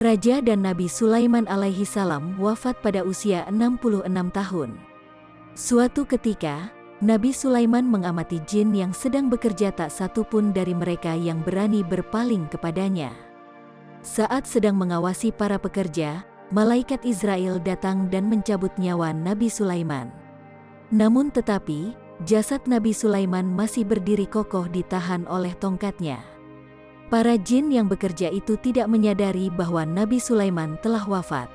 Raja dan Nabi Sulaiman alaihi salam wafat pada usia 66 tahun. Suatu ketika, Nabi Sulaiman mengamati jin yang sedang bekerja, tak satu pun dari mereka yang berani berpaling kepadanya. Saat sedang mengawasi para pekerja, malaikat Israel datang dan mencabut nyawa Nabi Sulaiman. Namun tetapi, jasad Nabi Sulaiman masih berdiri kokoh ditahan oleh tongkatnya. Para jin yang bekerja itu tidak menyadari bahwa Nabi Sulaiman telah wafat.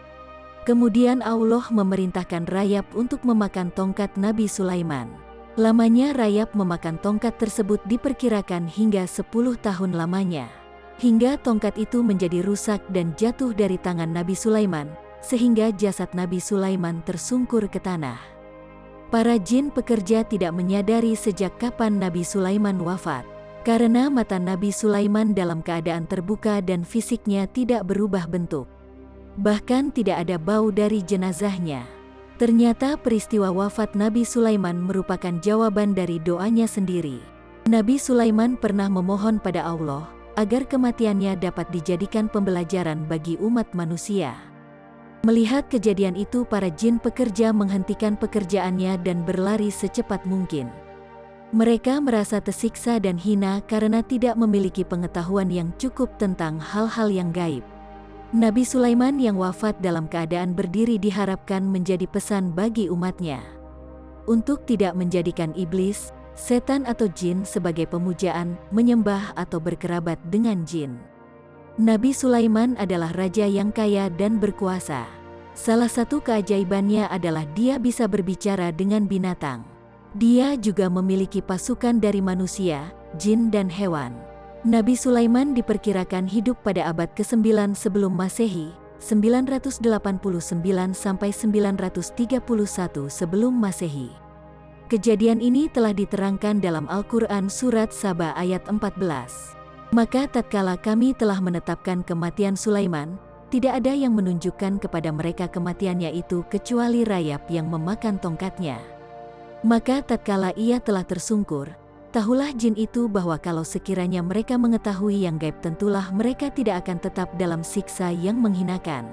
Kemudian Allah memerintahkan rayap untuk memakan tongkat Nabi Sulaiman. Lamanya rayap memakan tongkat tersebut diperkirakan hingga 10 tahun lamanya. Hingga tongkat itu menjadi rusak dan jatuh dari tangan Nabi Sulaiman, sehingga jasad Nabi Sulaiman tersungkur ke tanah. Para jin pekerja tidak menyadari sejak kapan Nabi Sulaiman wafat. Karena mata Nabi Sulaiman dalam keadaan terbuka dan fisiknya tidak berubah bentuk. Bahkan tidak ada bau dari jenazahnya. Ternyata peristiwa wafat Nabi Sulaiman merupakan jawaban dari doanya sendiri. Nabi Sulaiman pernah memohon pada Allah agar kematiannya dapat dijadikan pembelajaran bagi umat manusia. Melihat kejadian itu, para jin pekerja menghentikan pekerjaannya dan berlari secepat mungkin. Mereka merasa tersiksa dan hina karena tidak memiliki pengetahuan yang cukup tentang hal-hal yang gaib. Nabi Sulaiman yang wafat dalam keadaan berdiri diharapkan menjadi pesan bagi umatnya untuk tidak menjadikan iblis, setan atau jin sebagai pemujaan, menyembah atau berkerabat dengan jin. Nabi Sulaiman adalah raja yang kaya dan berkuasa. Salah satu keajaibannya adalah dia bisa berbicara dengan binatang. Dia juga memiliki pasukan dari manusia, jin dan hewan. Nabi Sulaiman diperkirakan hidup pada abad ke-9 sebelum Masehi, 989 sampai 931 sebelum Masehi. Kejadian ini telah diterangkan dalam Al-Quran Surat Saba ayat 14. Maka tatkala kami telah menetapkan kematian Sulaiman, tidak ada yang menunjukkan kepada mereka kematiannya itu kecuali rayap yang memakan tongkatnya. Maka tatkala ia telah tersungkur, tahulah jin itu bahwa kalau sekiranya mereka mengetahui yang gaib, tentulah mereka tidak akan tetap dalam siksa yang menghinakan.